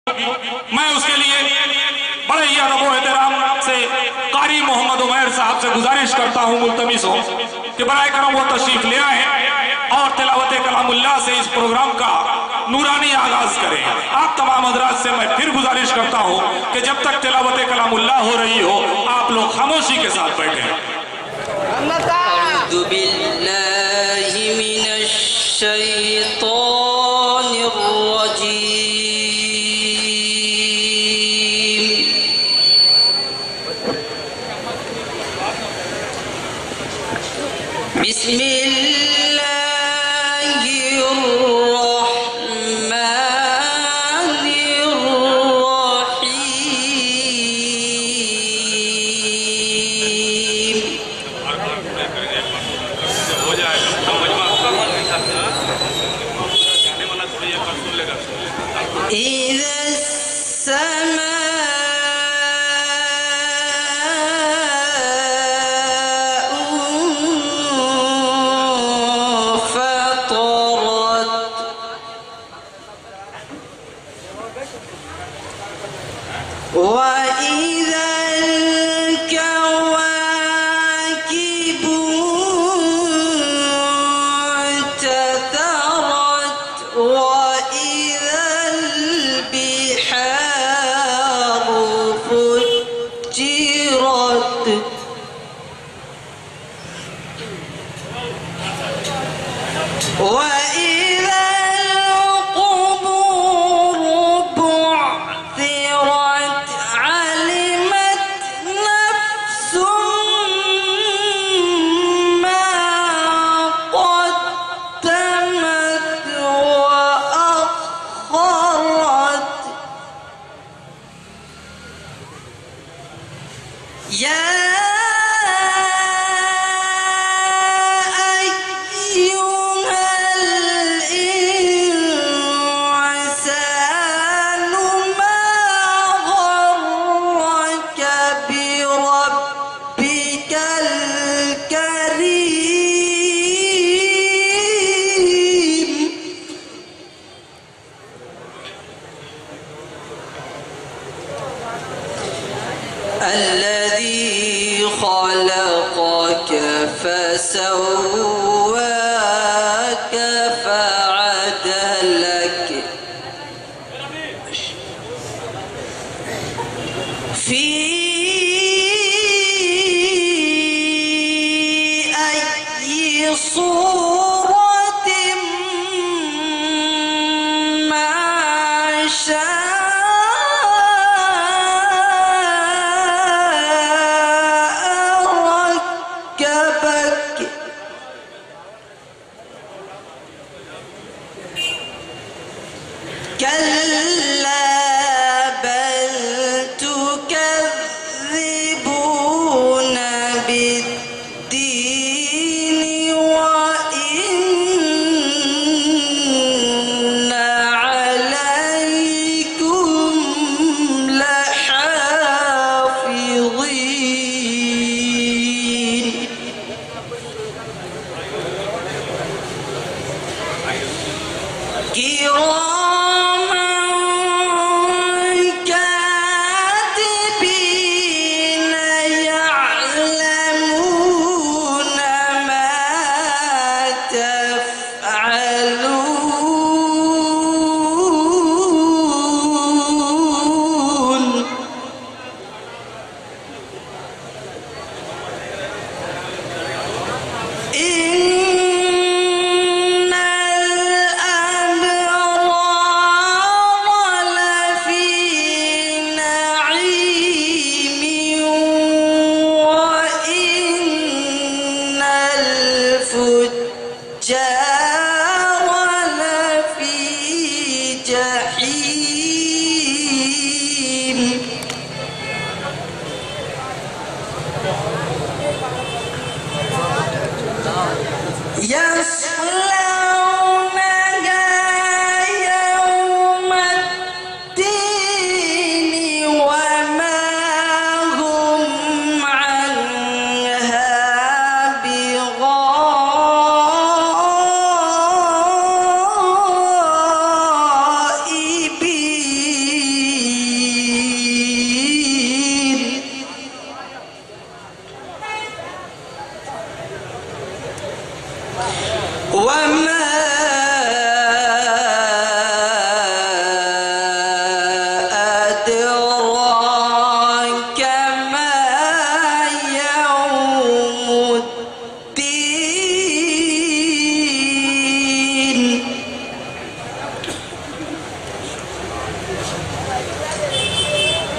मैं उसके लिए बड़े ही अदब और एहतराम से कारी मोहम्मद उमैर साहब से गुजारिश करता हूँ, मुल्तमिस हो कि बराए करम वो तशरीफ ले आए और तिलावत कलामुल्लाह से इस प्रोग्राम का नूरानी आगाज करें। आप तमाम हजरात से मैं फिर गुजारिश करता हूँ कि जब तक तिलावत कलामुल्लाह हो रही हो आप लोग खामोशी के साथ बैठे। الذي خلقك فسواك فعدلك في أي صورة ما شاء كلا بل تكذبون بالدين وإن عليكم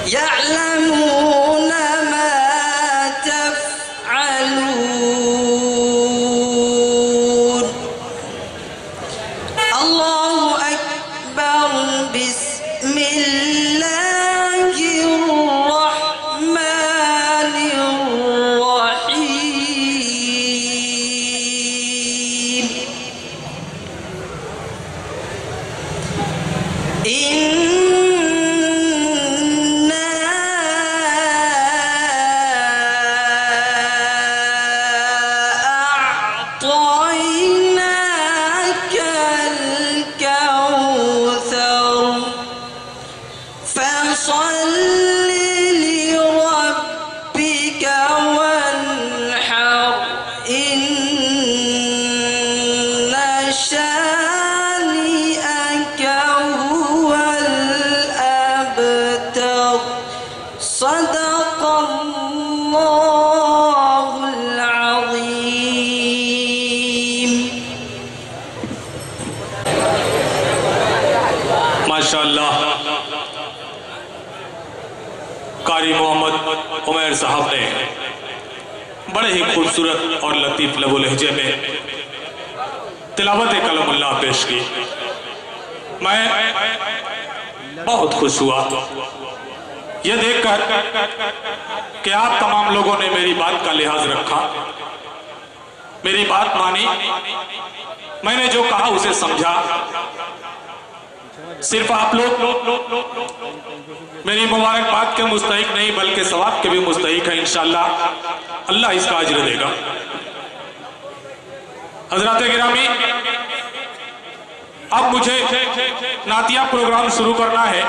يعلمون ما تفعلون. الله أكبر. بسم الله الرحمن الرحيم. إنا أعطيناك الكوثر فصل لربك وانحر. إن شانئك هو الأبتر. صدق الله العظيم. माशाअल्लाह कारी मोहम्मद उमैर साहब ने बड़े ही खूबसूरत और लतीफ लबो लहजे में तिलावत कलामुल्लाह पेश की। मैं बहुत खुश हुआ यह देखकर कि आप तमाम लोगों ने मेरी बात का लिहाज रखा, मेरी बात मानी, मैंने जो कहा उसे समझा। सिर्फ आप लोग मेरी मुबारकबाद के मुस्तहिक नहीं बल्कि सवाब के भी मुस्तहिक है। इंशाअल्लाह अल्लाह इसका अजर देगा। हजरात गिरामी, अब मुझे नातिया प्रोग्राम शुरू करना है।